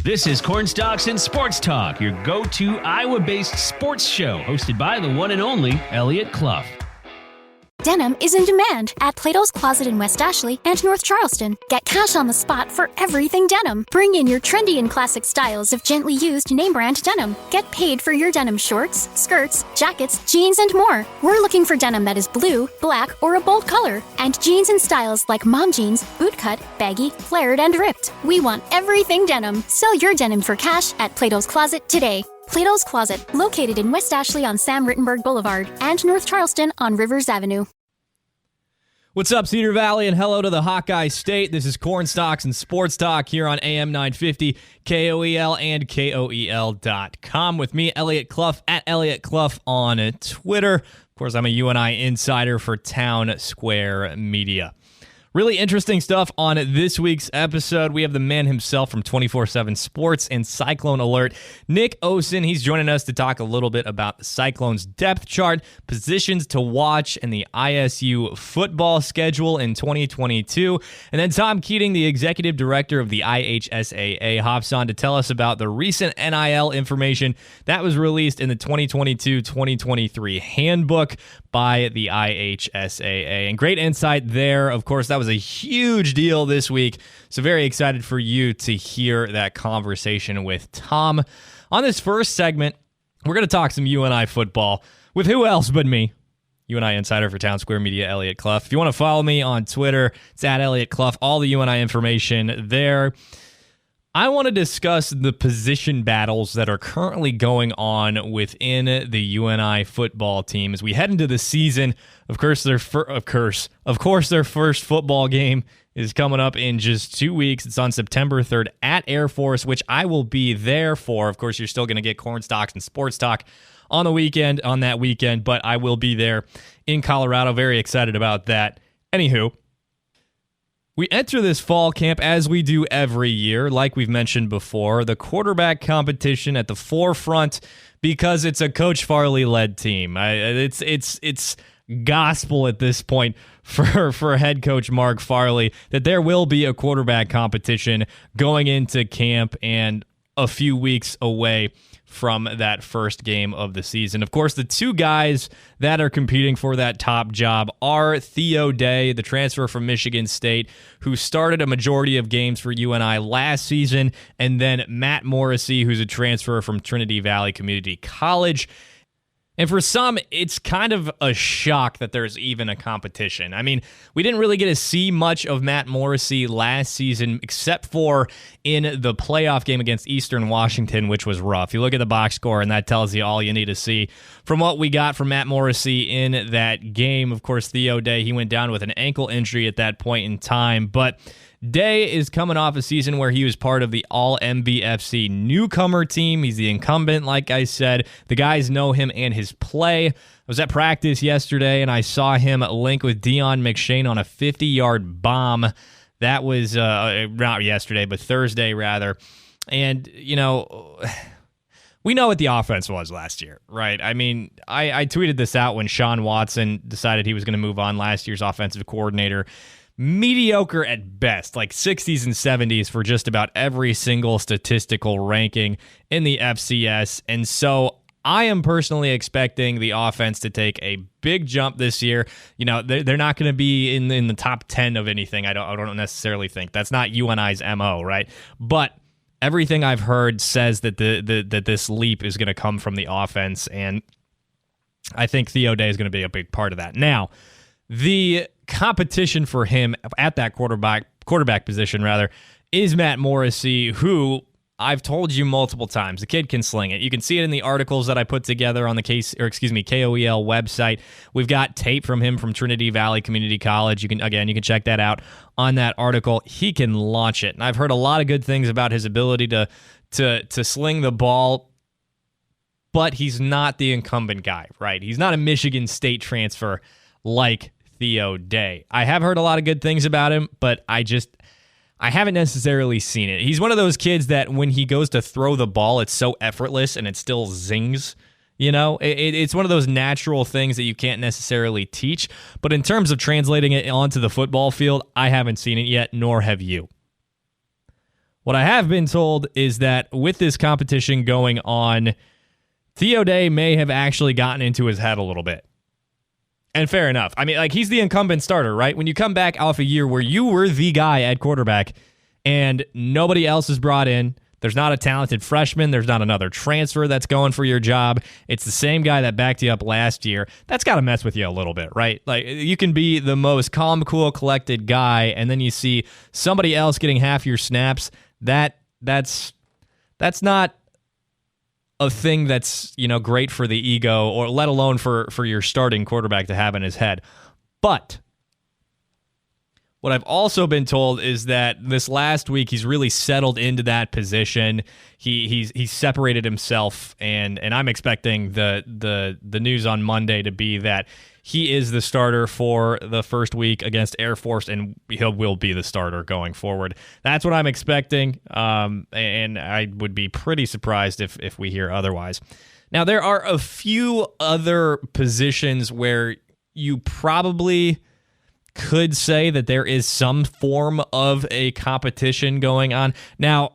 This is Cornstalks and Sports Talk, your go-to Iowa-based sports show, hosted by the one and only Elliot Clough. Denim is in demand at Plato's Closet in West Ashley and North Charleston. Get cash on the spot for everything denim. Bring in your trendy and classic styles of gently used name brand denim. Get paid for your denim shorts, skirts, jackets, jeans, and more. We're looking for denim that is blue, black, or a bold color, and jeans in styles like mom jeans, bootcut, baggy, flared, and ripped. We want everything denim. Sell your denim for cash at Plato's Closet today. Plato's Closet, located in West Ashley on Sam Rittenberg Boulevard and North Charleston on Rivers Avenue. What's up, Cedar Valley, and hello to the Hawkeye State. This is Cornstalks and Sports Talk here on AM 950, KOEL, and KOEL.com. With me, Elliot Clough, at Elliot Clough on Twitter. Of course, I'm a UNI insider for Town Square Media. Really interesting stuff on this week's episode. We have the man himself from 24/7 Sports and Cyclone Alert, Nick Osen. He's joining us to talk a little bit about the Cyclones' depth chart, positions to watch, and the ISU football schedule in 2022. And then Tom Keating, the executive director of the IHSAA, hops on to tell us about the recent NIL information that was released in the 2022-2023 handbook by the IHSAA. And great insight there. Of course, that was a huge deal this week. So very excited for you to hear that conversation with Tom. On this first segment, we're going to talk some UNI football with who else but me, UNI insider for Town Square Media, Elliot Clough. If you want to follow me on Twitter, it's at Elliot Clough. All the UNI information there. I want to discuss the position battles that are currently going on within the UNI football team as we head into the season. Of course, their first football game is coming up in just 2 weeks. It's on September 3rd at Air Force, which I will be there for. Of course, you're still going to get Cornstalks and Sports Talk on that weekend, but I will be there in Colorado. Very excited about that. Anywho, we enter this fall camp as we do every year, like we've mentioned before, the quarterback competition at the forefront because it's a Coach Farley-led team. It's gospel at this point for head coach Mark Farley that there will be a quarterback competition going into camp and a few weeks away from that first game of the season. Of course, the two guys that are competing for that top job are Theo Day, the transfer from Michigan State, who started a majority of games for UNI last season, and then Matt Morrissey, who's a transfer from Trinity Valley Community College. And for some, it's kind of a shock that there's even a competition. I mean, we didn't really get to see much of Matt Morrissey last season, except for in the playoff game against Eastern Washington, which was rough. You look at the box score, and that tells you all you need to see from what we got from Matt Morrissey in that game. Of course, Theo Day, he went down with an ankle injury at that point in time, but Day is coming off a season where he was part of the All-MVFC newcomer team. He's the incumbent, like I said. The guys know him and his play. I was at practice yesterday, and I saw him link with Dion McShane on a 50-yard bomb. That was not yesterday, but Thursday, rather. And, you know, we know what the offense was last year, right? I mean, I tweeted this out when Sean Watson decided he was going to move on, last year's offensive coordinator. Mediocre at best, like 60s and 70s for just about every single statistical ranking in the FCS. And so I am personally expecting the offense to take a big jump this year. You know, they're not going to be in the top 10 of anything. I don't necessarily think. That's not UNI's MO, right? But everything I've heard says that that this leap is going to come from the offense, and I think Theo Day is going to be a big part of that. Now, the competition for him at that quarterback position, rather, is Matt Morrissey, who I've told you multiple times, the kid can sling it. You can see it in the articles that I put together on the KOEL website. We've got tape from him from Trinity Valley Community College. You can check that out on that article. He can launch it, and I've heard a lot of good things about his ability to sling the ball. But he's not the incumbent guy, right? He's not a Michigan State transfer like Theo Day. I have heard a lot of good things about him, but I haven't necessarily seen it. He's one of those kids that when he goes to throw the ball, it's so effortless and it still zings. You know, it's one of those natural things that you can't necessarily teach. But in terms of translating it onto the football field, I haven't seen it yet, nor have you. What I have been told is that with this competition going on, Theo Day may have actually gotten into his head a little bit. And fair enough. I mean, like, he's the incumbent starter, right? When you come back off a year where you were the guy at quarterback and nobody else is brought in, there's not a talented freshman, there's not another transfer that's going for your job, it's the same guy that backed you up last year, that's got to mess with you a little bit, right? Like, you can be the most calm, cool, collected guy, and then you see somebody else getting half your snaps. That's not a thing that's, great for the ego, or let alone for your starting quarterback to have in his head. But what I've also been told is that this last week he's really settled into that position. He's separated himself, and I'm expecting the news on Monday to be that he is the starter for the first week against Air Force, and he will be the starter going forward. That's what I'm expecting, and I would be pretty surprised if we hear otherwise. Now, there are a few other positions where you probably could say that there is some form of a competition going on. Now,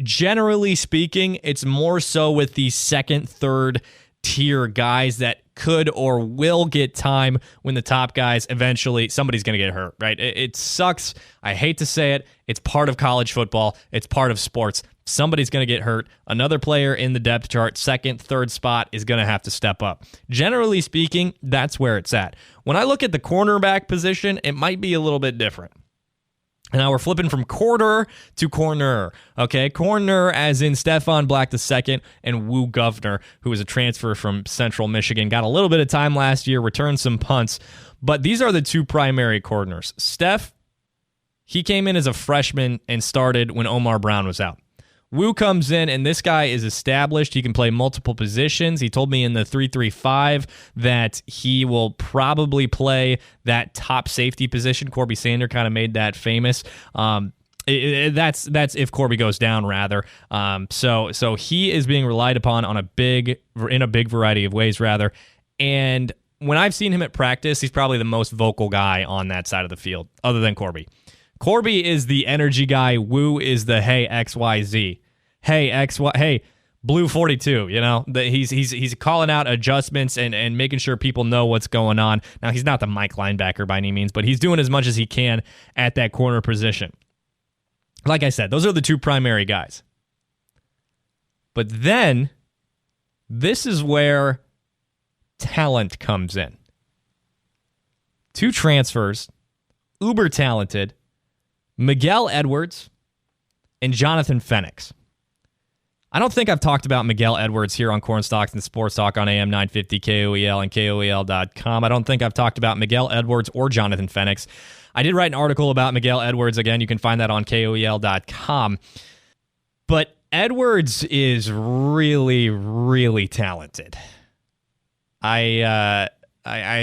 generally speaking, it's more so with the second, third tier guys that could or will get time when the top guys eventually, somebody's going to get hurt, right? It sucks. I hate to say it. It's part of college football. It's part of sports. Somebody's going to get hurt. Another player in the depth chart, second, third spot, is going to have to step up. Generally speaking, that's where it's at. When I look at the cornerback position, it might be a little bit different. Now we're flipping from quarter to corner, okay? Corner as in Stephon Black II and Woo Governor, who was a transfer from Central Michigan. Got a little bit of time last year, returned some punts, but these are the two primary corners. Steph, he came in as a freshman and started when Omar Brown was out. Woo comes in, and this guy is established. He can play multiple positions. He told me in the 3-3-5 that he will probably play that top safety position. Corby Sander kind of made that famous. That's if Corby goes down, rather. So he is being relied upon in a big variety of ways, rather. And when I've seen him at practice, he's probably the most vocal guy on that side of the field, other than Corby. Corby is the energy guy. Woo is the hey XYZ. Hey XY. Hey Blue 42. He's calling out adjustments and making sure people know what's going on. Now, he's not the Mike linebacker by any means, but he's doing as much as he can at that corner position. Like I said, those are the two primary guys. But then this is where talent comes in. Two transfers, uber talented, Miguel Edwards and Jonathan Fenix. I don't think I've talked about Miguel Edwards here on Cornstalks and Sports Talk on AM 950 KOEL and KOEL.com. I don't think I've talked about Miguel Edwards or Jonathan Fenix. I did write an article about Miguel Edwards. Again, you can find that on KOEL.com. But Edwards is really, really talented. I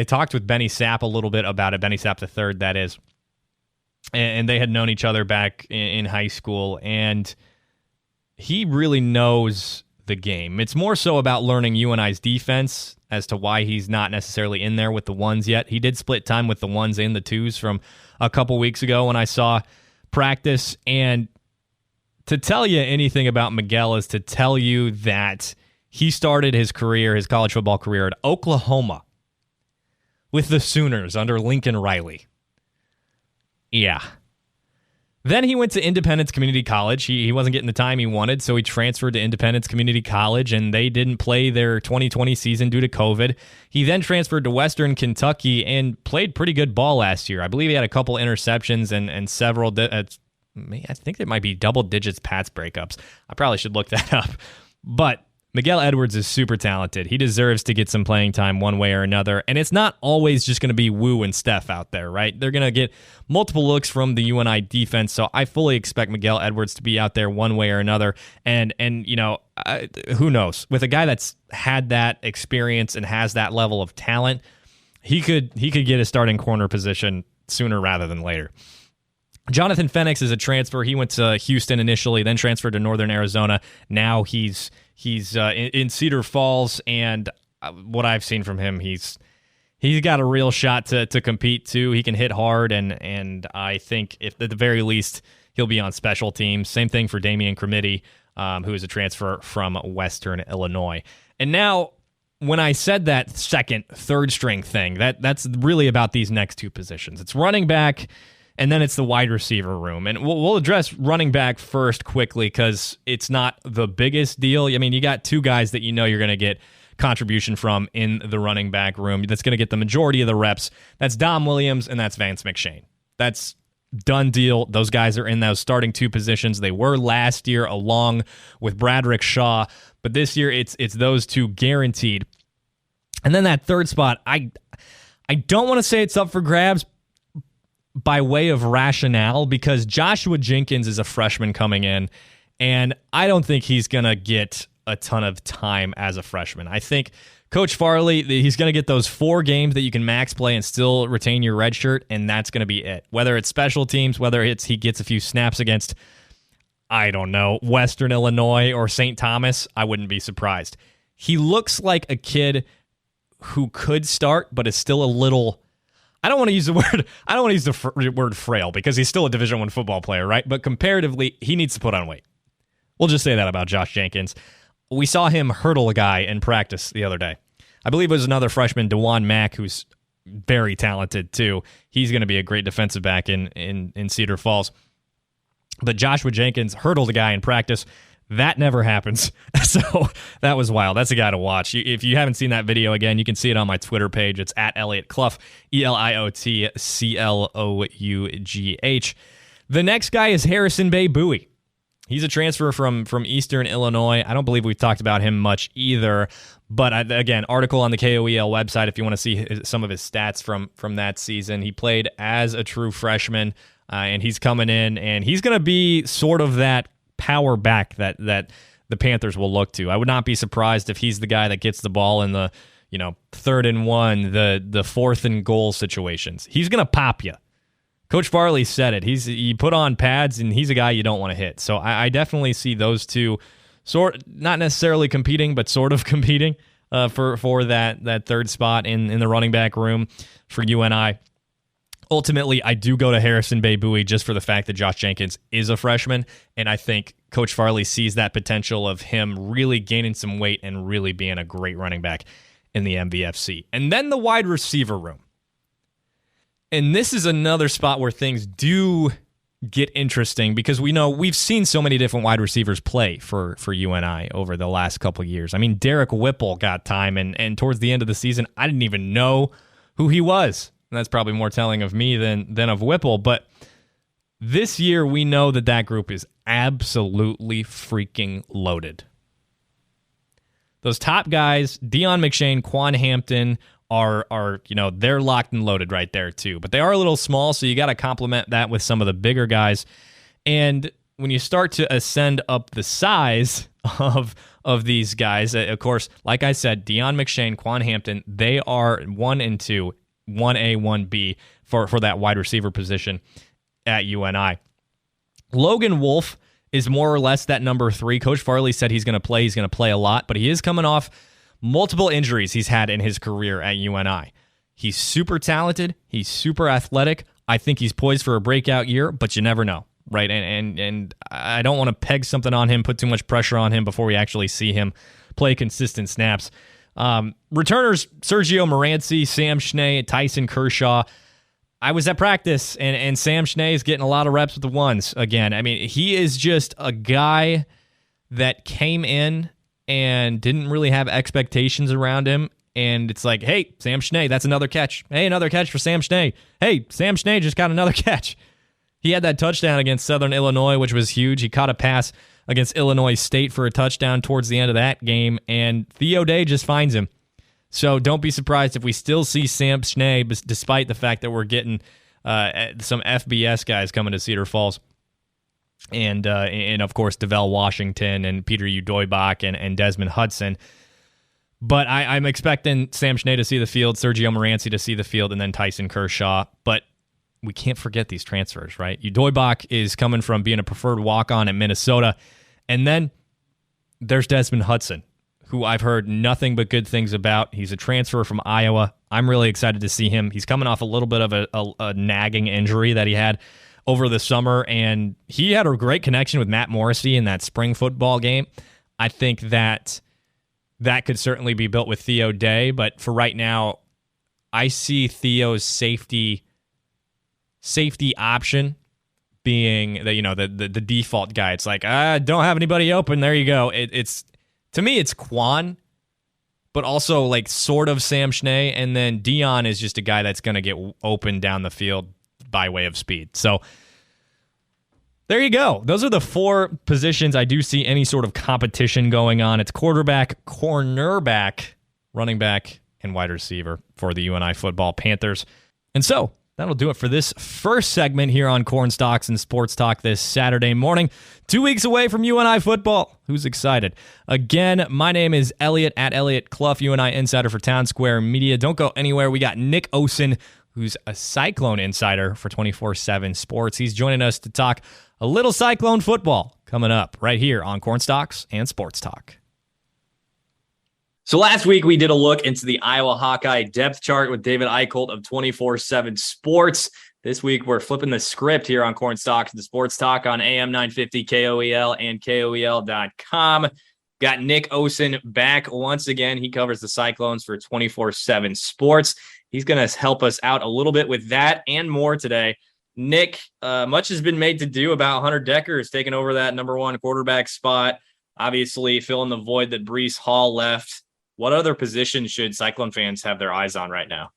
talked with Benny Sapp a little bit about it. Benny Sapp III, that is. And they had known each other back in high school, and he really knows the game. It's more so about learning UNI's defense as to why he's not necessarily in there with the ones yet. He did split time with the ones and the twos from a couple weeks ago when I saw practice. And to tell you anything about Miguel is to tell you that he started his college football career at Oklahoma with the Sooners under Lincoln Riley. Yeah. Then he went to Independence Community College. He wasn't getting the time he wanted, so he transferred to Independence Community College, and they didn't play their 2020 season due to COVID. He then transferred to Western Kentucky and played pretty good ball last year. I believe he had a couple interceptions and several, I think there might be double digits Pats breakups. I probably should look that up. But Miguel Edwards is super talented. He deserves to get some playing time one way or another. And it's not always just going to be Woo and Steph out there, right? They're going to get multiple looks from the UNI defense. So I fully expect Miguel Edwards to be out there one way or another. And who knows? With a guy that's had that experience and has that level of talent, he could get a starting corner position sooner rather than later. Jonathan Fenix is a transfer. He went to Houston initially, then transferred to Northern Arizona. Now he's in Cedar Falls, and what I've seen from him, he's got a real shot to compete too. He can hit hard, and I think if at the very least He'll be on special teams. Same thing for Damian Cremiti, who is a transfer from Western Illinois. And now, when I said that second, third string thing, that's really about these next two positions. It's running back, and then it's the wide receiver room. And we'll address running back first quickly because it's not the biggest deal. I mean, you got two guys that you know you're going to get contribution from in the running back room that's going to get the majority of the reps. That's Dom Williams and that's Vance McShane. That's done deal. Those guys are in those starting two positions. They were last year along with Bradrick Shaw, but this year it's those two guaranteed. And then that third spot, I don't want to say it's up for grabs by way of rationale because Joshua Jenkins is a freshman coming in, and I don't think he's going to get a ton of time as a freshman. I think Coach Farley, he's going to get those 4 games that you can max play and still retain your red shirt, and that's going to be it. Whether it's special teams, whether it's he gets a few snaps against, I don't know, Western Illinois or St. Thomas, I wouldn't be surprised. He looks like a kid who could start, but is still a little, I don't want to use the word frail because he's still a Division I football player, right? But comparatively, he needs to put on weight. We'll just say that about Josh Jenkins. We saw him hurdle a guy in practice the other day. I believe it was another freshman, DeJuan Mack, who's very talented too. He's going to be a great defensive back in Cedar Falls. But Joshua Jenkins hurdled a guy in practice. That never happens. So that was wild. That's a guy to watch. If you haven't seen that video, again, you can see it on my Twitter page. It's at Elliot Clough, EliotClough. The next guy is Harrison Bay Bowie. He's a transfer from Eastern Illinois. I don't believe we've talked about him much either. But again, article on the KOEL website if you want to see some of his stats from that season. He played as a true freshman, and he's coming in, and he's going to be sort of that power back that the Panthers will look to. I would not be surprised if he's the guy that gets the ball in the 3rd and 1, the 4th and goal situations. He's going to pop you. Coach Farley said it. He put on pads, and he's a guy you don't want to hit. So I definitely see those two not necessarily competing, but sort of competing for that third spot in the running back room for UNI. Ultimately, I do go to Harrison Bay Bowie just for the fact that Josh Jenkins is a freshman, and I think Coach Farley sees that potential of him really gaining some weight and really being a great running back in the MVFC. And then the wide receiver room. And this is another spot where things do get interesting because we've seen so many different wide receivers play for UNI over the last couple of years. I mean, Derek Whipple got time, and towards the end of the season, I didn't even know who he was. And that's probably more telling of me than of Whipple. But this year, we know that group is absolutely freaking loaded. Those top guys, Deion McShane, Quan Hampton, are they're locked and loaded right there too. But they are a little small, so you got to complement that with some of the bigger guys. And when you start to ascend up the size of these guys, of course, like I said, Deion McShane, Quan Hampton, they are 1 and 2, 1A, 1B for that wide receiver position at UNI. Logan Wolf is more or less that number 3. Coach Farley said he's going to play. He's going to play a lot, but he is coming off multiple injuries he's had in his career at UNI. He's super talented. He's super athletic. I think he's poised for a breakout year, but you never know, right? And I don't want to peg something on him, put too much pressure on him before we actually see him play consistent snaps. Returners, Sergio Moranci, Sam Schnee, Tyson Kershaw. I was at practice, and Sam Schnee is getting a lot of reps with the ones again. I mean, he is just a guy that came in and didn't really have expectations around him. And it's like, hey, Sam Schnee, that's another catch. Hey, another catch for Sam Schnee. Hey, Sam Schnee just got another catch. He had that touchdown against Southern Illinois, which was huge. He caught a pass against Illinois State for a touchdown towards the end of that game, and Theo Day just finds him. So don't be surprised if we still see Sam Schnee, despite the fact that we're getting some FBS guys coming to Cedar Falls. And of course, DeVell Washington and Peter Udoybach and Desmond Hudson. But I'm expecting Sam Schnee to see the field, Sergio Moranci to see the field, and then Tyson Kershaw. But we can't forget these transfers, right? Udoybach is coming from being a preferred walk-on at Minnesota. And then there's Desmond Hudson, who I've heard nothing but good things about. He's a transfer from Iowa. I'm really excited to see him. He's coming off a little bit of a nagging injury that he had over the summer, and he had a great connection with Matt Morrissey in that spring football game. I think that could certainly be built with Theo Day, but for right now, I see Theo's safety option being the default guy. It's like, I don't have anybody open. There you go. It's to me, it's Quan, but also like sort of Sam Schnee, and then Dion is just a guy that's going to get open down the field by way of speed. So there you go. Those are the 4 positions I do see any sort of competition going on. It's quarterback, cornerback, running back, and wide receiver for the UNI Football Panthers. And so that'll do it for this first segment here on Corn Stalks and Sports Talk this Saturday morning. 2 weeks away from UNI football. Who's excited? Again, my name is Elliot at Elliot Clough, UNI insider for Town Square Media. Don't go anywhere. We got Nick Osen, who's a Cyclone insider for 24/7 Sports. He's joining us to talk a little Cyclone football coming up right here on Corn Stalks and Sports Talk. So last week we did a look into the Iowa Hawkeye depth chart with David Eicholt of 24/7 Sports. This week we're flipping the script here on Corn Stalks and Sports Talk on AM 950 KOEL and KOEL.com. Got Nick Osen back once again. He covers the Cyclones for 24/7 Sports. He's going to help us out a little bit with that and more today. Nick, much has been made to do about Hunter Dekkers taking over that number 1 quarterback spot, obviously filling the void that Breece Hall left. What other positions should Cyclone fans have their eyes on right now?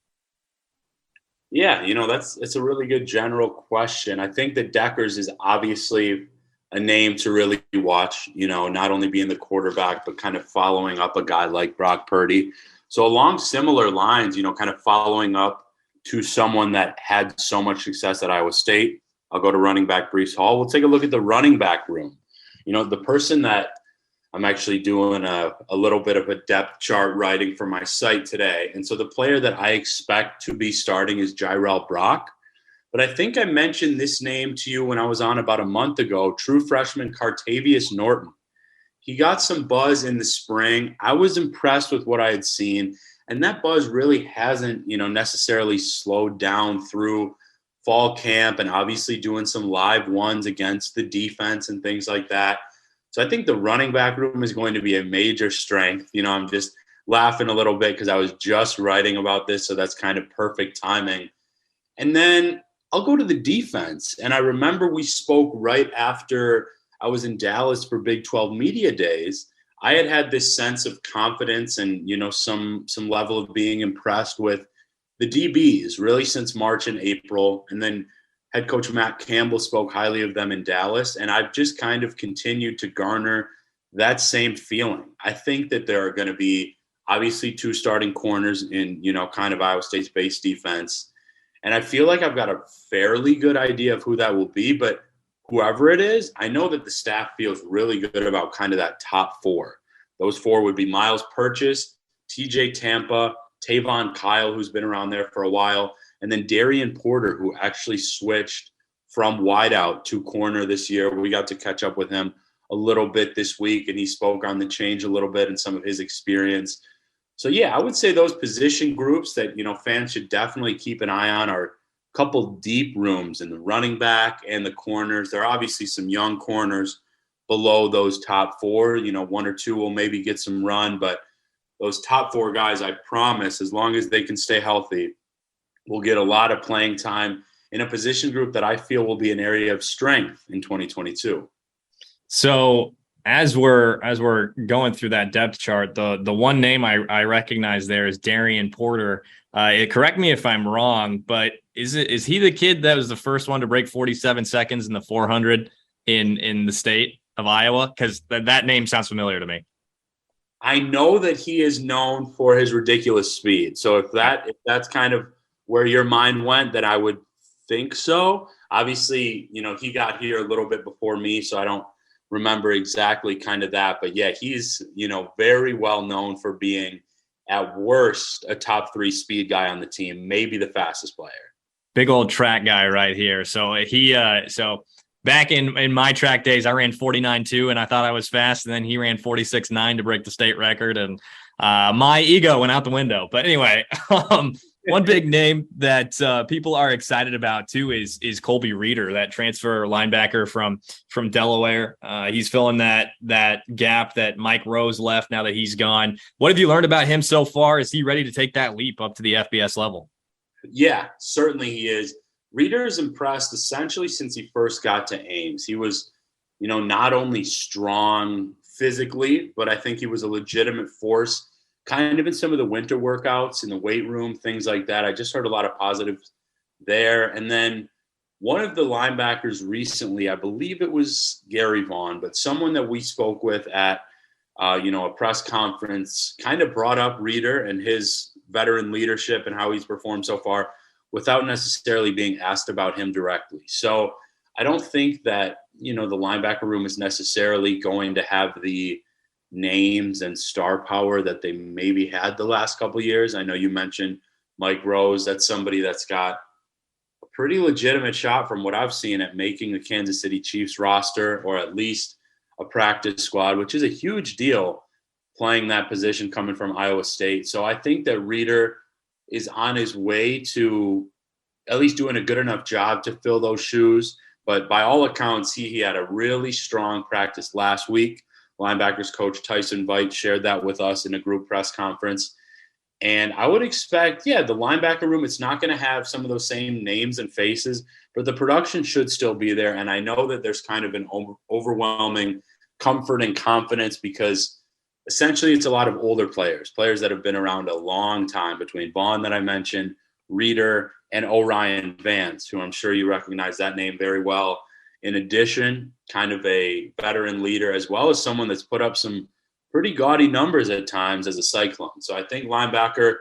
Yeah, it's a really good general question. I think that Dekkers is obviously a name to really watch, not only being the quarterback, but kind of following up a guy like Brock Purdy. So along similar lines, kind of following up to someone that had so much success at Iowa State, I'll go to running back Breece Hall. We'll take a look at the running back room. The person that I'm actually doing a little bit of a depth chart writing for my site today. And so the player that I expect to be starting is Jirel Brock. But I think I mentioned this name to you when I was on about a month ago, true freshman Cartavius Norton. He got some buzz in the spring. I was impressed with what I had seen. And that buzz really hasn't, necessarily slowed down through fall camp and obviously doing some live ones against the defense and things like that. So I think the running back room is going to be a major strength. I'm just laughing a little bit because I was just writing about this, so that's kind of perfect timing. And then I'll go to the defense. And I remember we spoke right after I was in Dallas for Big 12 Media Days. I had this sense of confidence and, some level of being impressed with the DBs really since March and April. And then head coach Matt Campbell spoke highly of them in Dallas, and I've just kind of continued to garner that same feeling. I think that there are going to be obviously 2 starting corners in, kind of Iowa State's base defense. And I feel like I've got a fairly good idea of who that will be, but whoever it is, I know that the staff feels really good about kind of that top 4. Those 4 would be Miles Purchase, TJ Tampa, Tavon Kyle, who's been around there for a while, and then Darian Porter, who actually switched from wideout to corner this year. We got to catch up with him a little bit this week, and he spoke on the change a little bit and some of his experience. So, yeah, I would say those position groups that, fans should definitely keep an eye on are a couple deep rooms in the running back and the corners. There are obviously some young corners below those top 4. 1 or 2 will maybe get some run, but those top 4 guys, I promise, as long as they can stay healthy, will get a lot of playing time in a position group that I feel will be an area of strength in 2022. So as we're going through that depth chart, the one name I recognize there is Darian Porter. Correct me if I'm wrong, but is he the kid that was the first one to break 47 seconds in the 400 in the state of Iowa? Because that name sounds familiar to me. I know that he is known for his ridiculous speed. So if that's kind of where your mind went, then I would think so. Obviously, he got here a little bit before me, so I don't remember exactly kind of that. But yeah, he's, very well known for being at worst a top 3 speed guy on the team, maybe the fastest player. Big old track guy right here. So so back in my track days, I ran 49.2 and I thought I was fast. And then he ran 46.9 to break the state record. And my ego went out the window. But anyway, One big name that people are excited about too is Colby Reeder, that transfer linebacker from Delaware. He's filling that gap that Mike Rose left now that he's gone. What have you learned about him so far? Is he ready to take that leap up to the FBS level? Yeah, certainly he is. Reeder is impressed essentially since he first got to Ames. He was, not only strong physically, but I think he was a legitimate force kind of in some of the winter workouts in the weight room, things like that. I just heard a lot of positives there. And then one of the linebackers recently, I believe it was Gary Vaughn, but someone that we spoke with at, a press conference kind of brought up Reeder and his veteran leadership and how he's performed so far without necessarily being asked about him directly. So I don't think that, the linebacker room is necessarily going to have the names and star power that they maybe had the last couple of years. I know you mentioned Mike Rose. That's somebody that's got a pretty legitimate shot from what I've seen at making the Kansas City Chiefs roster, or at least a practice squad, which is a huge deal playing that position coming from Iowa State. So I think that Reeder is on his way to at least doing a good enough job to fill those shoes. But by all accounts, he had a really strong practice last week. Linebackers coach Tyson Veit shared that with us in a group press conference. And I would expect, the linebacker room, it's not going to have some of those same names and faces, but the production should still be there. And I know that there's kind of an overwhelming comfort and confidence because essentially it's a lot of older players that have been around a long time, between Vaughn that I mentioned, Reeder, and Orion Vance, who I'm sure you recognize that name very well. In addition, kind of a veteran leader, as well as someone that's put up some pretty gaudy numbers at times as a Cyclone. So I think linebacker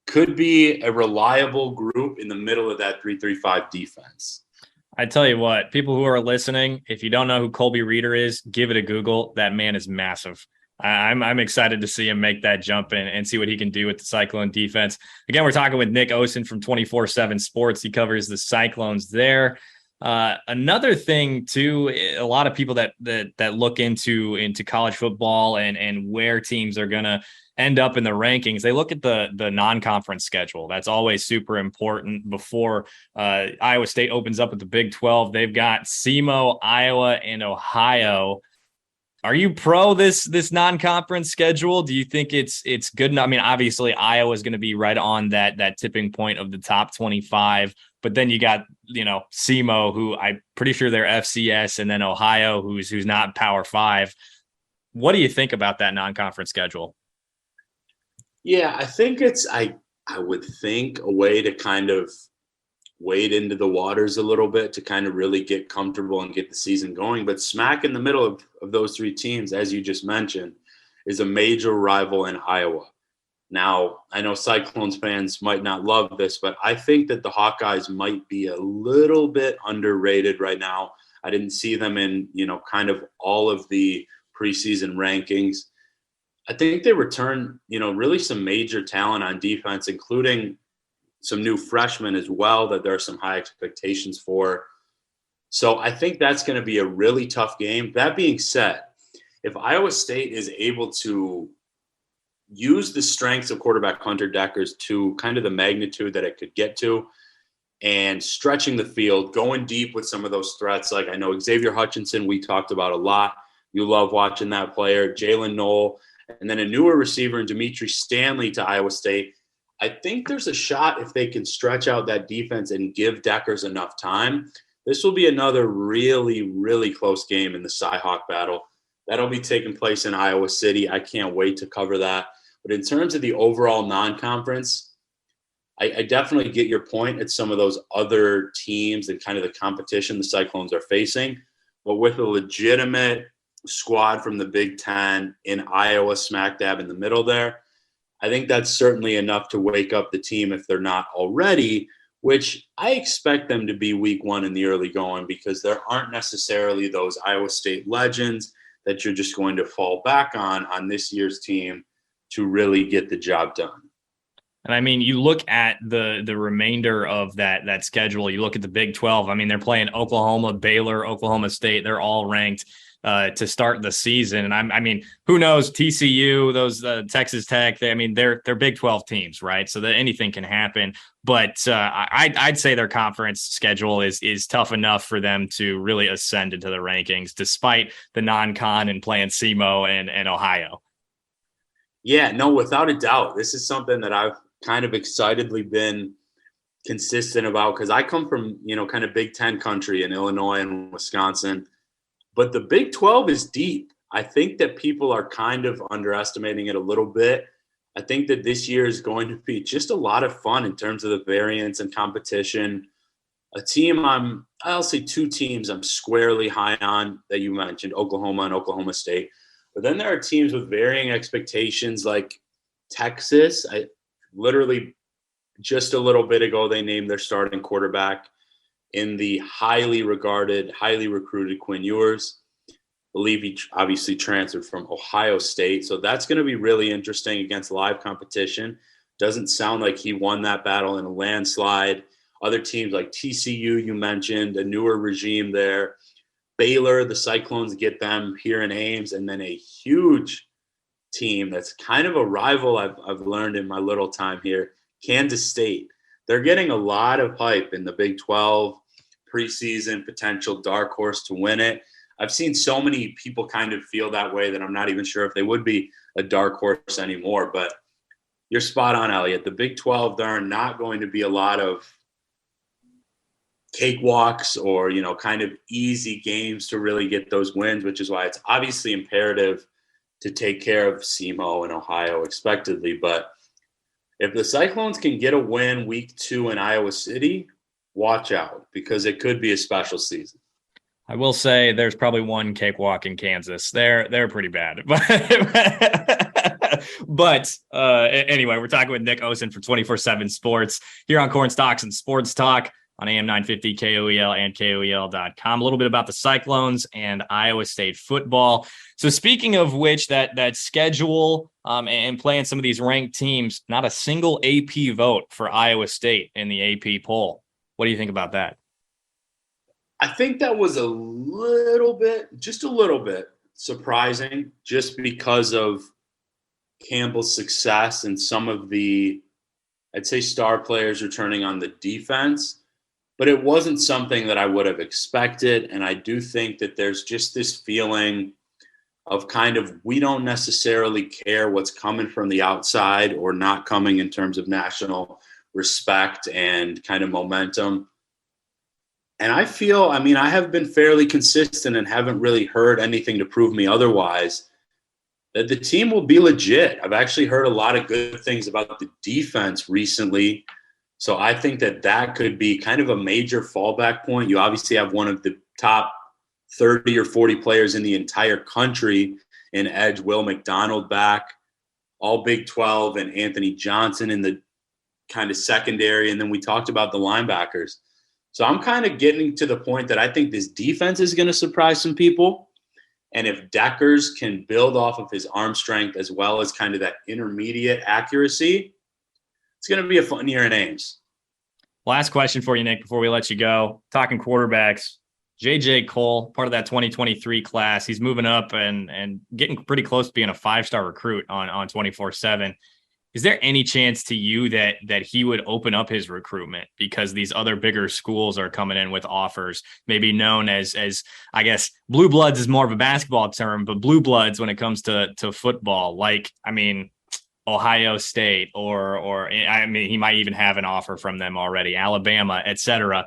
could be a reliable group in the middle of that 3-3-5 defense. I tell you what, people who are listening, if you don't know who Colby Reeder is, give it a Google. That man is massive. I'm excited to see him make that jump and see what he can do with the Cyclone defense. Again, we're talking with Nick Osen from 24/7 Sports. He covers the Cyclones there. Another thing too, a lot of people that look into college football and where teams are going to end up in the rankings, they look at the non-conference schedule. That's always super important before Iowa State opens up with the Big 12. They've got SEMO, Iowa, and Ohio. Are you pro this non-conference schedule? Do you think it's good enough? I mean, obviously Iowa is going to be right on that tipping point of the top 25, but then you got, SEMO, who I'm pretty sure they're FCS, and then Ohio, who's not Power 5. What do you think about that non-conference schedule? Yeah, I think I would think a way to kind of wade into the waters a little bit to kind of really get comfortable and get the season going. But smack in the middle of those three teams, as you just mentioned, is a major rival in Iowa. Now, I know Cyclones fans might not love this, but I think that the Hawkeyes might be a little bit underrated right now. I didn't see them in, kind of all of the preseason rankings. I think they return, really some major talent on defense, including some new freshmen as well that there are some high expectations for. So I think that's going to be a really tough game. That being said, if Iowa State is able to use the strengths of quarterback Hunter Deckers to kind of the magnitude that it could get to, and stretching the field, going deep with some of those threats, like I know Xavier Hutchinson, we talked about a lot. You love watching that player, Jalen Knoll, and then a newer receiver in Dimitri Stanley to Iowa State. I think there's a shot if they can stretch out that defense and give Deckers enough time. This will be another really, really close game in the Cy-Hawk battle. That'll be taking place in Iowa City. I can't wait to cover that. But in terms of the overall non-conference, I definitely get your point at some of those other teams and kind of the competition the Cyclones are facing. But with a legitimate squad from the Big Ten in Iowa, smack dab in the middle there, I think that's certainly enough to wake up the team if they're not already, which I expect them to be week one in the early going, because there aren't necessarily those Iowa State legends that you're just going to fall back on this year's team to really get the job done. And I mean, you look at the remainder of that schedule, you look at the Big 12. I mean, they're playing Oklahoma, Baylor, Oklahoma State. They're all ranked. to start the season. And I mean, who knows? TCU, those Texas Tech, they're Big 12 teams, right? So that anything can happen. But I'd say their conference schedule is tough enough for them to really ascend into the rankings, despite the non-con and playing SEMO and Ohio. Yeah, no, without a doubt. This is something that I've kind of excitedly been consistent about, because I come from, kind of Big Ten country in Illinois and Wisconsin, but the Big 12 is deep. I think that people are kind of underestimating it a little bit. I think that this year is going to be just a lot of fun in terms of the variance and competition. I'll say two teams I'm squarely high on that you mentioned, Oklahoma and Oklahoma State. But then there are teams with varying expectations like Texas. I literally just a little bit ago, they named their starting quarterback in the highly regarded, highly recruited Quinn Ewers. I believe he obviously transferred from Ohio State. So that's going to be really interesting against live competition. Doesn't sound like he won that battle in a landslide. Other teams like TCU, you mentioned, a newer regime there. Baylor, the Cyclones get them here in Ames, and then a huge team that's kind of a rival I've learned in my little time here, Kansas State. They're getting a lot of hype in the Big 12 preseason, potential dark horse to win it. I've seen so many people kind of feel that way that I'm not even sure if they would be a dark horse anymore. But you're spot on, Elliot. The Big 12, there are not going to be a lot of cakewalks or, kind of easy games to really get those wins, which is why it's obviously imperative to take care of SEMO and Ohio expectedly. But if the Cyclones can get a win week 2 in Iowa City, watch out, because it could be a special season. I will say there's probably one cakewalk in Kansas. They're pretty bad. But anyway, we're talking with Nick Osen for 24/7 Sports here on Corn Stalks and Sports Talk on AM 950, KOEL, and KOEL.com. A little bit about the Cyclones and Iowa State football. So speaking of which, that schedule and playing some of these ranked teams, not a single AP vote for Iowa State in the AP poll. What do you think about that? I think that was just a little bit surprising, just because of Campbell's success and some of the, I'd say, star players returning on the defense. But it wasn't something that I would have expected. And I do think that there's just this feeling of kind of, we don't necessarily care what's coming from the outside or not coming in terms of national respect and kind of momentum. And I have been fairly consistent and haven't really heard anything to prove me otherwise, that the team will be legit. I've actually heard a lot of good things about the defense recently. So I think that could be kind of a major fallback point. You obviously have one of the top 30 or 40 players in the entire country in edge Will McDonald back, all Big 12, and Anthony Johnson in the kind of secondary. And then we talked about the linebackers. So I'm kind of getting to the point that I think this defense is going to surprise some people. And if Deckers can build off of his arm strength as well as kind of that intermediate accuracy, it's going to be a fun year in Ames. Last question for you, Nick, before we let you go. Talking quarterbacks, J.J. Cole, part of that 2023 class. He's moving up and getting pretty close to being a 5-star recruit on 24/7. Is there any chance to you that he would open up his recruitment because these other bigger schools are coming in with offers, maybe known as I guess blue bloods is more of a basketball term, but blue bloods when it comes to football, Ohio State or he might even have an offer from them already, Alabama, etc.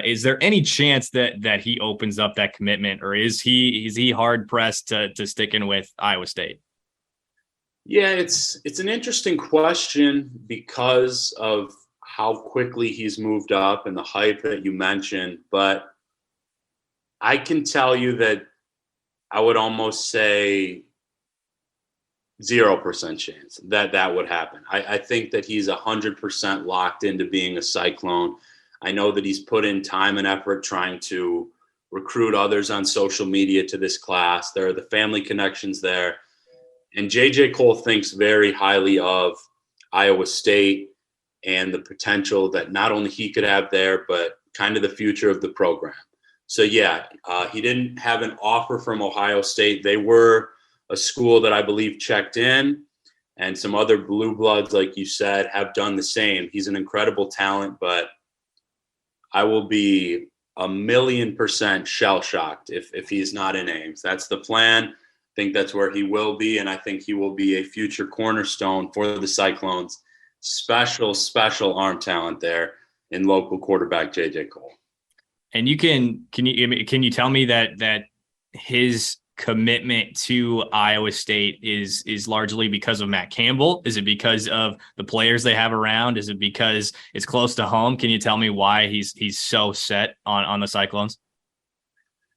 Is there any chance that he opens up that commitment, or is he hard pressed to stick in with Iowa State? Yeah, it's an interesting question because of how quickly he's moved up and the hype that you mentioned. But I can tell you that I would almost say 0% chance that would happen. I think that he's 100% locked into being a Cyclone. I know that he's put in time and effort trying to recruit others on social media to this class. There are the family connections there. And J.J. Cole thinks very highly of Iowa State and the potential that not only he could have there, but kind of the future of the program. So yeah, he didn't have an offer from Ohio State. They were a school that I believe checked in, and some other blue bloods, like you said, have done the same. He's an incredible talent, but I will be 1,000,000% shell shocked if he's not in Ames. That's the plan. I think that's where he will be, and I think he will be a future cornerstone for the Cyclones. Special arm talent there in local quarterback J.J. Cole. And can you tell me that his commitment to Iowa State is largely because of Matt Campbell? Is it because of the players they have around? Is it because it's close to home? Can you tell me why he's so set on the Cyclones?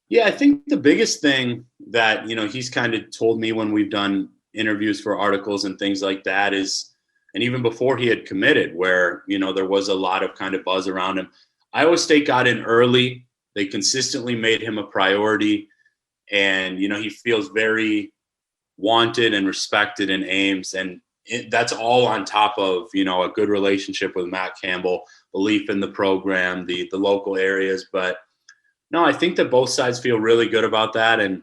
Yeah, I think the biggest thing that, he's kind of told me when we've done interviews for articles and things like that is, and even before he had committed, where, there was a lot of kind of buzz around him, Iowa State got in early. They consistently made him a priority. And, he feels very wanted and respected in Ames. And that's all on top of, a good relationship with Matt Campbell, belief in the program, the local areas. But no, I think that both sides feel really good about that. And,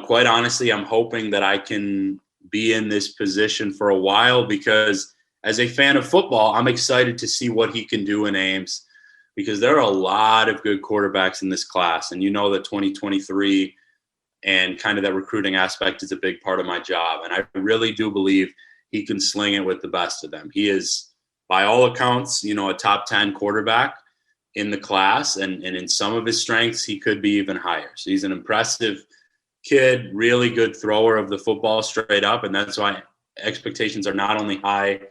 quite honestly, I'm hoping that I can be in this position for a while, because as a fan of football, I'm excited to see what he can do in Ames, because there are a lot of good quarterbacks in this class. And that 2023 and kind of that recruiting aspect is a big part of my job. And I really do believe he can sling it with the best of them. He is, by all accounts, a top 10 quarterback in the class. And in some of his strengths, he could be even higher. So he's an impressive kid, really good thrower of the football straight up. And that's why expectations are not only high,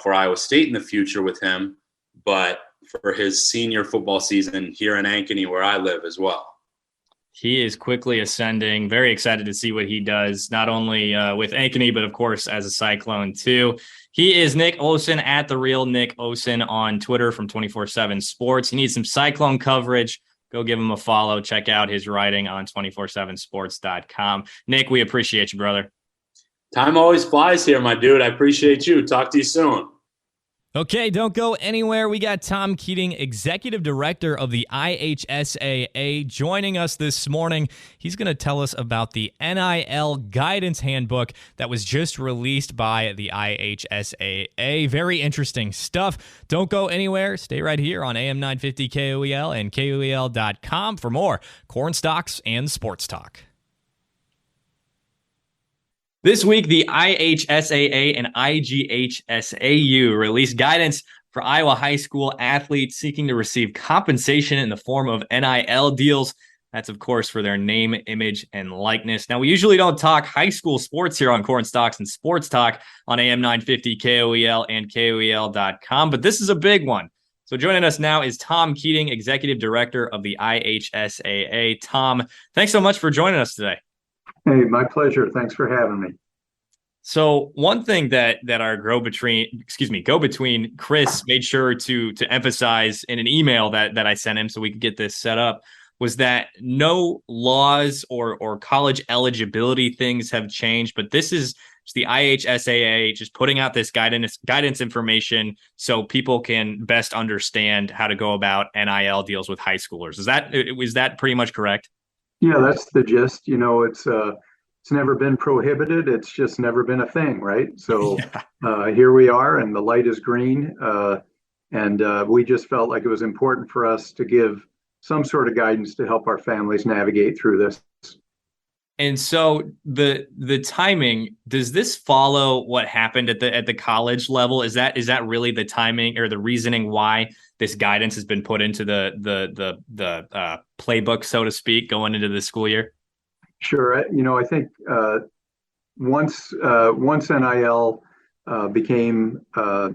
for Iowa State in the future with him, but for his senior football season here in Ankeny, where I live as well. He is quickly ascending. Very excited to see what he does, not only with Ankeny, but of course as a Cyclone too. He is Nick Osen at The Real Nick Osen on Twitter from 24/7 Sports. He needs some Cyclone coverage. Go give him a follow. Check out his writing on 247sports.com. Nick, we appreciate you, brother. Time always flies here, my dude. I appreciate you. Talk to you soon. Okay, don't go anywhere. We got Tom Keating, Executive Director of the IHSAA, joining us this morning. He's going to tell us about the NIL Guidance Handbook that was just released by the IHSAA. Very interesting stuff. Don't go anywhere. Stay right here on AM 950 KOEL and KOEL.com for more Cornstalks and Sports Talk. This week, the IHSAA and IGHSAU released guidance for Iowa high school athletes seeking to receive compensation in the form of NIL deals. That's, of course, for their name, image, and likeness. Now, we usually don't talk high school sports here on Cornstalks and Sports Talk on AM 950 KOEL and KOEL.com, but this is a big one. So joining us now is Tom Keating, Executive Director of the IHSAA. Tom, thanks so much for joining us today. Hey, my pleasure. Thanks for having me. So one thing that our go between Chris made sure to emphasize in an email that I sent him so we could get this set up was that no laws or college eligibility things have changed, but this is just the IHSAA just putting out this guidance information so people can best understand how to go about NIL deals with high schoolers. Is that pretty much correct? Yeah, that's the gist. It's never been prohibited. It's just never been a thing, right? So here we are, and the light is green. And we just felt like it was important for us to give some sort of guidance to help our families navigate through this. And so the timing, does this follow what happened at the college level? Is that really the timing or the reasoning why this guidance has been put into the playbook, so to speak, going into the school year? Sure. I think once NIL became a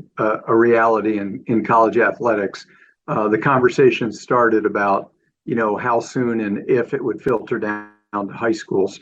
reality in college athletics, the conversation started about how soon and if it would filter down to high schools.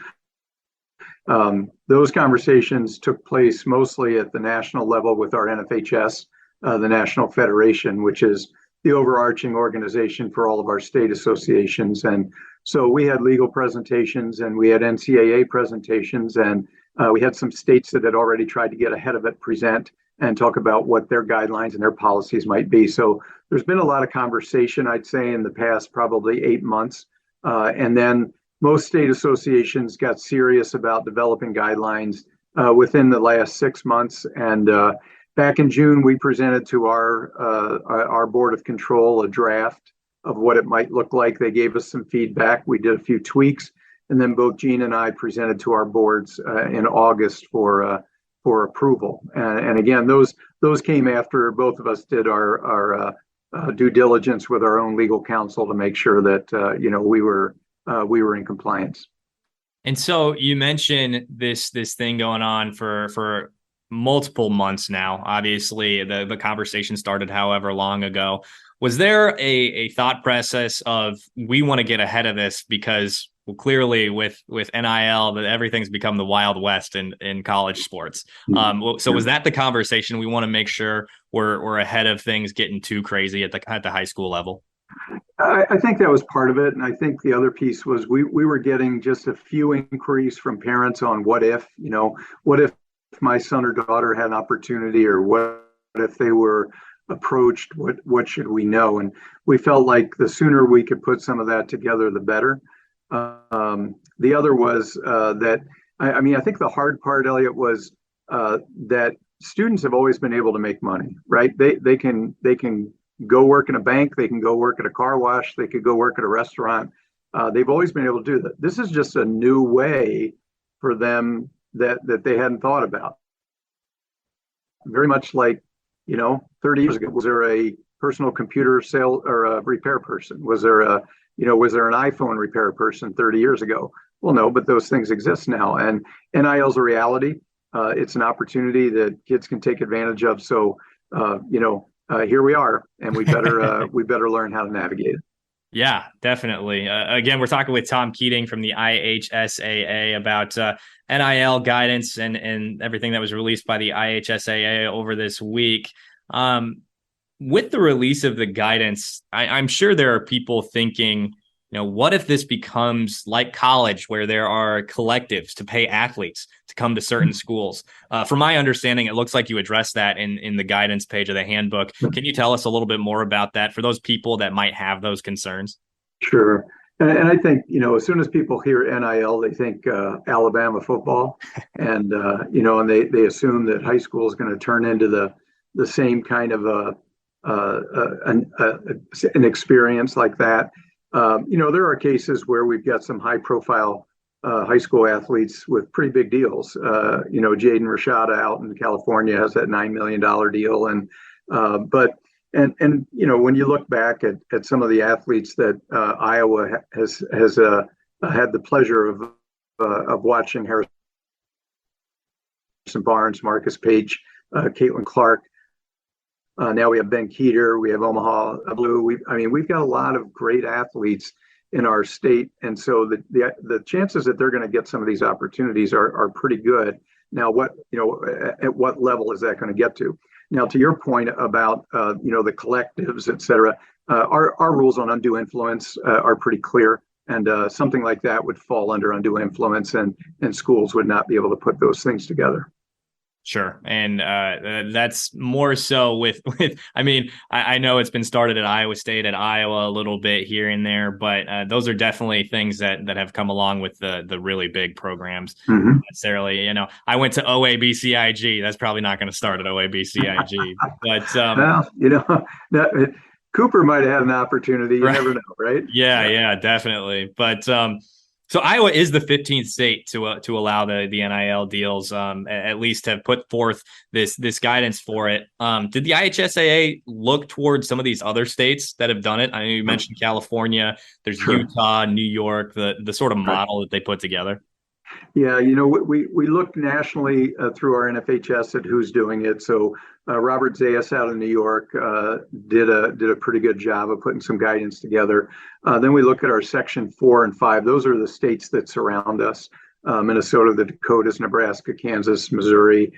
Those conversations took place mostly at the national level with our NFHS, the National Federation, which is the overarching organization for all of our state associations. And so we had legal presentations and we had NCAA presentations, and we had some states that had already tried to get ahead of it present. and talk about what their guidelines and their policies might be. So there's been a lot of conversation, I'd say, in the past probably 8 months. And then most state associations got serious about developing guidelines within the last 6 months. And back in June, we presented to our Board of Control a draft of what it might look like. They gave us some feedback. We did a few tweaks. And then both Gene and I presented to our boards in August for approval. And again, those came after both of us did our due diligence with our own legal counsel to make sure that we were in compliance. And so you mentioned this thing going on for multiple months now. Obviously, the conversation started however long ago. Was there a thought process of we want to get ahead of this because, well, clearly with NIL, that everything's become the Wild West in college sports. So was that the conversation? We want to make sure we're ahead of things getting too crazy at the high school level. I think that was part of it, and I think the other piece was we were getting just a few inquiries from parents on what if my son or daughter had an opportunity, or what if they were approached, what should we know? And we felt like the sooner we could put some of that together, the better. The other was that I think the hard part, Elliot, was that students have always been able to make money, right? They can go work in a bank, they can go work at a car wash, they could go work at a restaurant. They've always been able to do that. This is just a new way for them that they hadn't thought about. Very much like 30 years ago, was there a personal computer sale or a repair person? Was there an iPhone repair person 30 years ago? Well, no, but those things exist now, and NIL is a reality. It's an opportunity that kids can take advantage of. So, here we are, and we better learn how to navigate it. Yeah, definitely. Again, we're talking with Tom Keating from the IHSAA about NIL guidance and everything that was released by the IHSAA over this week. With the release of the guidance, I'm sure there are people thinking, what if this becomes like college, where there are collectives to pay athletes to come to certain schools? From my understanding, it looks like you addressed that in the guidance page of the handbook. Can you tell us a little bit more about that for those people that might have those concerns? Sure. And I think, as soon as people hear NIL, they think Alabama football, and they assume that high school is going to turn into the same kind of an experience like that. There are cases where we've got some high-profile high school athletes with pretty big deals. Jaden Rashada out in California has that $9 million deal, and when you look back at some of the athletes that Iowa has had the pleasure of watching, Harrison Barnes, Marcus Page, Caitlin Clark. Now we have Ben Keeter, we have Omaha Blue. We've got a lot of great athletes in our state, and so the chances that they're going to get some of these opportunities are pretty good. Now, at what level is that going to get to? Now, to your point about the collectives, et cetera, our rules on undue influence are pretty clear, and something like that would fall under undue influence, and schools would not be able to put those things together. Sure. And that's more so with I know it's been started at Iowa State, at Iowa a little bit here and there, but those are definitely things that have come along with the really big programs. Mm-hmm. Necessarily, I went to OABCIG. That's probably not going to start at OABCIG. But Cooper might have had an opportunity. You never know, right? Yeah, definitely. But so Iowa is the 15th state to allow the NIL deals, at least have put forth this guidance for it. Did the IHSAA look towards some of these other states that have done it? I know you mentioned California. There's sure. Utah, New York, the sort of model that they put together. Yeah, we looked nationally through our NFHS at who's doing it. So Robert Zayas out of New York did a pretty good job of putting some guidance together. Then we look at our Section 4 and 5. Those are the states that surround us: Minnesota, the Dakotas, Nebraska, Kansas, Missouri,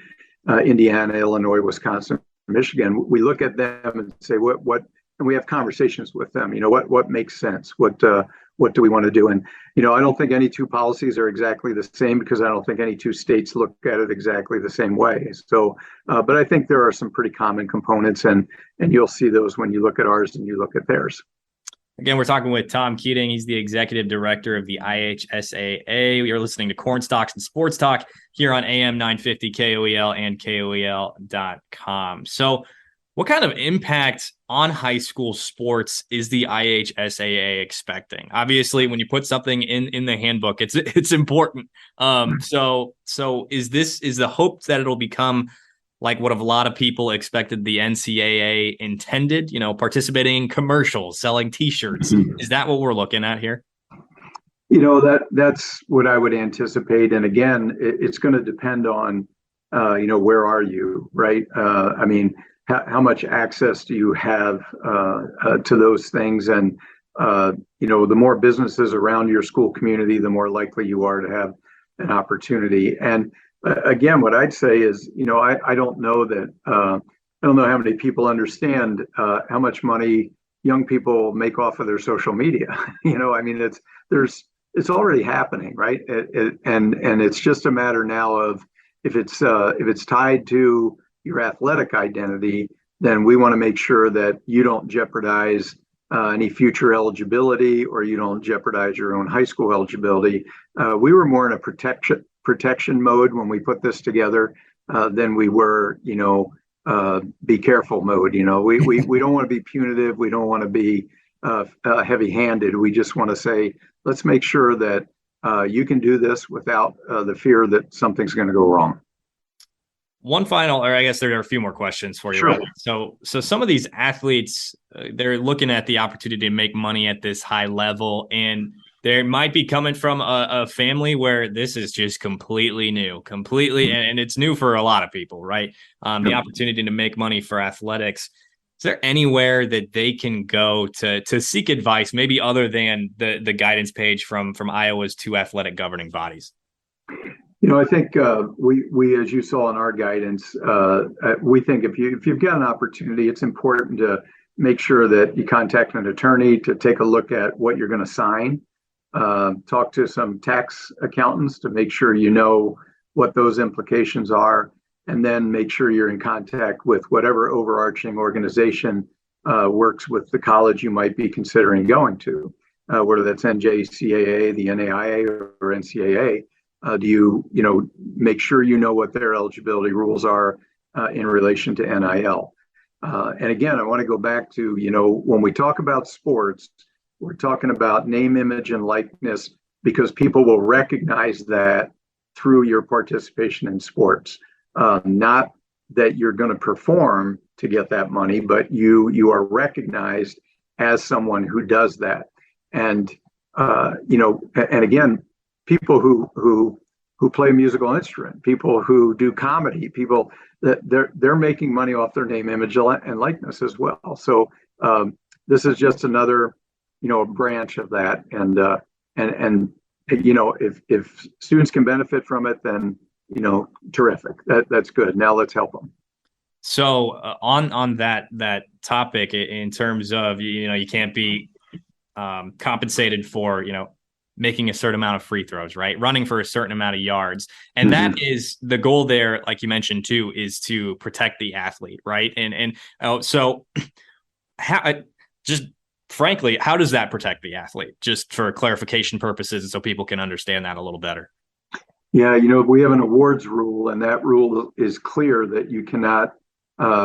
Indiana, Illinois, Wisconsin, Michigan. We look at them and say what, and we have conversations with them. What makes sense? What what do we want to do? And, I don't think any two policies are exactly the same because I don't think any two states look at it exactly the same way. So, but I think there are some pretty common components, and you'll see those when you look at ours and you look at theirs. Again, we're talking with Tom Keating. He's the executive director of the IHSAA. You're listening to Corn Stalks and Sports Talk here on AM 950 KOEL and KOEL.com. So what kind of impact on high school sports is the IHSAA expecting? Obviously, when you put something in the handbook, it's important. So is the hope that it'll become like what a lot of people expected the NCAA intended, participating in commercials, selling T-shirts? Is that what we're looking at here? That's what I would anticipate. And again, it's going to depend on, where are you, right? How much access do you have to those things? And, the more businesses around your school community, the more likely you are to have an opportunity. And again, what I'd say is, I don't know that, I don't know how many people understand how much money young people make off of their social media. It's already happening, right? And it's just a matter now of if it's tied to your athletic identity, then we want to make sure that you don't jeopardize any future eligibility, or you don't jeopardize your own high school eligibility. We were more in a protection mode when we put this together than we were, be careful mode. We don't want to be punitive. We don't want to be heavy-handed. We just want to say, let's make sure that you can do this without the fear that something's going to go wrong. One final, or I guess there are a few more questions for you. Sure. Right? So some of these athletes, they're looking at the opportunity to make money at this high level, and they might be coming from a family where this is just completely new, and it's new for a lot of people, right? The opportunity to make money for athletics. Is there anywhere that they can go to seek advice, maybe other than the guidance page from Iowa's two athletic governing bodies? I think we, as you saw in our guidance, we think if you've got an opportunity, it's important to make sure that you contact an attorney to take a look at what you're going to sign. Talk to some tax accountants to make sure you know what those implications are, and then make sure you're in contact with whatever overarching organization works with the college you might be considering going to, whether that's NJCAA, the NAIA, or NCAA. Do you make sure you know what their eligibility rules are in relation to NIL? And again, I want to go back to, when we talk about sports, we're talking about name, image, and likeness, because people will recognize that through your participation in sports. Not that you're going to perform to get that money, but you are recognized as someone who does that. And and again, people who play a musical instrument, people who do comedy, people that they're making money off their name, image, and likeness as well. So this is just another a branch of that. And if students can benefit from it, then terrific. That's good. Now let's help them. So on that topic, in terms of you can't be compensated for making a certain amount of free throws, right? Running for a certain amount of yards. And that is the goal there, like you mentioned too, is to protect the athlete, right? So just frankly, how does that protect the athlete? Just for clarification purposes, and so people can understand that a little better. Yeah, we have an awards rule, and that rule is clear that you cannot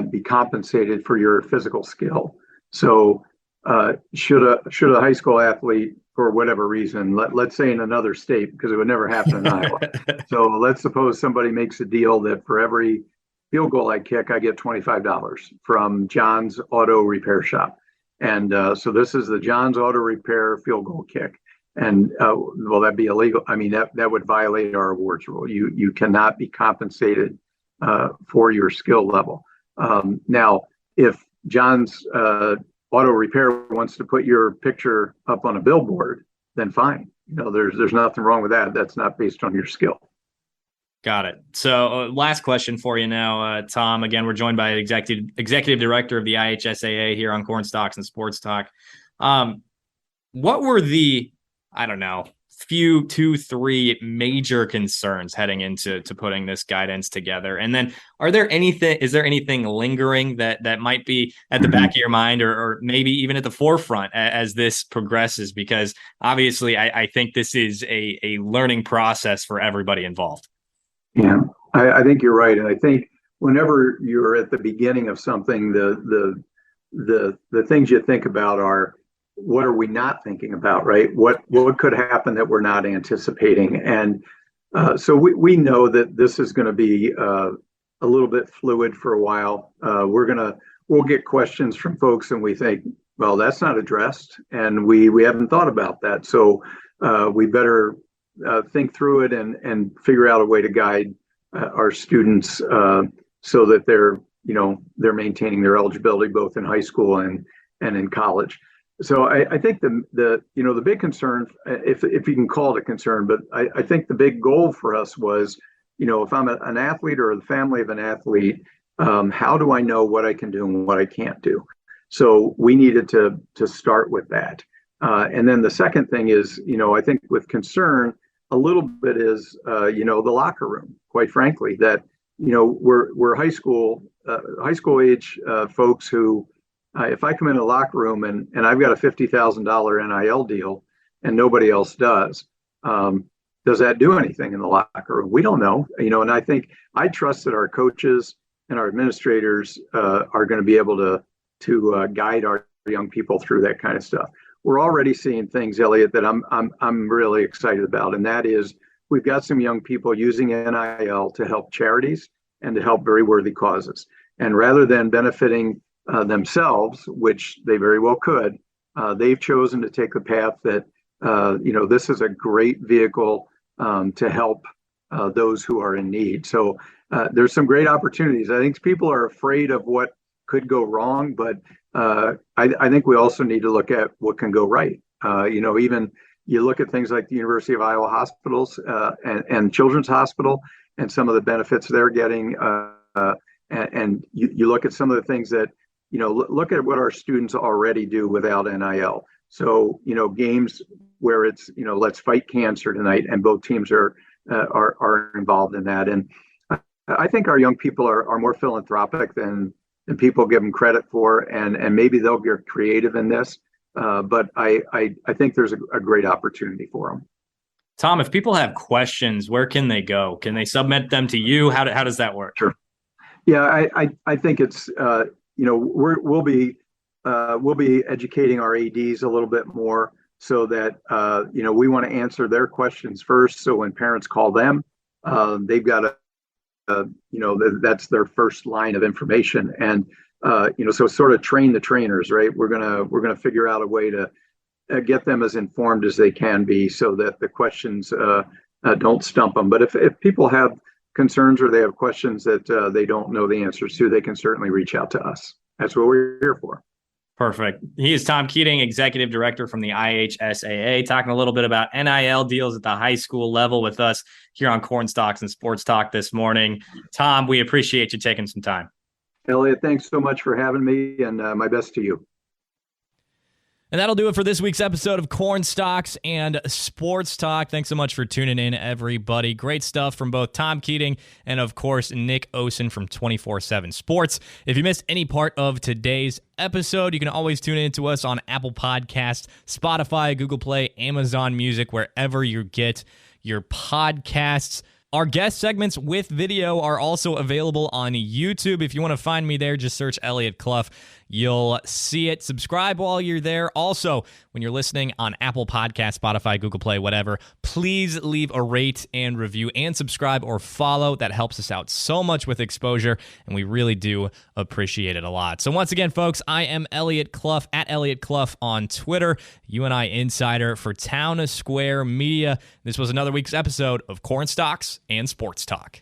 be compensated for your physical skill. So should a high school athlete, for whatever reason, let's say in another state, because it would never happen in Iowa. So let's suppose somebody makes a deal that for every field goal I kick, I get $25 from John's Auto Repair Shop. And so this is the John's Auto Repair field goal kick. And will that be illegal? I mean, that would violate our awards rule. You cannot be compensated for your skill level. Now, if John's Auto Repair wants to put your picture up on a billboard, then fine. There's nothing wrong with that. That's not based on your skill. Got it. So last question for you now, Tom. Again, we're joined by executive director of the IHSAA here on Corn Stalks and Sports Talk. What were the two, three major concerns heading into putting this guidance together? And then is there anything lingering that might be at the back of your mind or maybe even at the forefront as this progresses? Because obviously I think this is a learning process for everybody involved. Yeah, I think you're right. And I think whenever you're at the beginning of something, the things you think about are, what are we not thinking about, right? What could happen that we're not anticipating? And so we know that this is going to be a little bit fluid for a while. We'll get questions from folks and we think, well, that's not addressed, and we haven't thought about that. So we better think through it and figure out a way to guide our students so that they're maintaining their eligibility both in high school and in college. So I think the big concern, if you can call it a concern, but I think the big goal for us was, if I'm an athlete or the family of an athlete, how do I know what I can do and what I can't do? So we needed to start with that. And then the second thing is, I think with concern, a little bit is, the locker room, quite frankly, that, we're high school age folks who, if I come in a locker room and I've got a $50,000 NIL deal and nobody else does that do anything in the locker room? We don't know, and I trust that our coaches and our administrators are going to be able to guide our young people through that kind of stuff. We're already seeing things, Elliot, that I'm really excited about, and that is we've got some young people using NIL to help charities and to help very worthy causes. And rather than benefiting themselves, which they very well could, they've chosen to take the path that, this is a great vehicle to help those who are in need. So there's some great opportunities. I think people are afraid of what could go wrong, but I think we also need to look at what can go right. Even you look at things like the University of Iowa hospitals and Children's Hospital and some of the benefits they're getting. And you look at some of the things that, look at what our students already do without NIL. So, games where it's, let's fight cancer tonight, and both teams are involved in that. And I think our young people are more philanthropic than people give them credit for, and maybe they'll get creative in this. But I think there's a great opportunity for them. Tom, if people have questions, where can they go? Can they submit them to you? How does that work? Sure. Yeah, I think it's we'll be educating our ADs a little bit more so that we want to answer their questions first. So when parents call them, they've got that's their first line of information, and so sort of train the trainers, right? We're gonna figure out a way to get them as informed as they can be, so that the questions don't stump them. But if people have concerns or they have questions that they don't know the answers to, they can certainly reach out to us. That's what we're here for. Perfect. He is Tom Keating, Executive Director from the IHSAA, talking a little bit about NIL deals at the high school level with us here on Corn Stalks and Sports Talk this morning. Tom, we appreciate you taking some time. Elliot, thanks so much for having me, and my best to you. And that'll do it for this week's episode of Corn Stalks and Sports Talk. Thanks so much for tuning in, everybody. Great stuff from both Tom Keating and, of course, Nick Osen from 24/7 Sports. If you missed any part of today's episode, you can always tune in to us on Apple Podcasts, Spotify, Google Play, Amazon Music, wherever you get your podcasts. Our guest segments with video are also available on YouTube. If you want to find me there, just search Elliot Clough. You'll see it. Subscribe while you're there. Also, when you're listening on Apple Podcasts, Spotify, Google Play, whatever, please leave a rate and review and subscribe or follow. That helps us out so much with exposure, and we really do appreciate it a lot. So once again, folks, I am Elliot Clough, at Elliot Clough on Twitter, UNI Insider for Town Square Media. This was another week's episode of Corn Stalks and Sports Talk.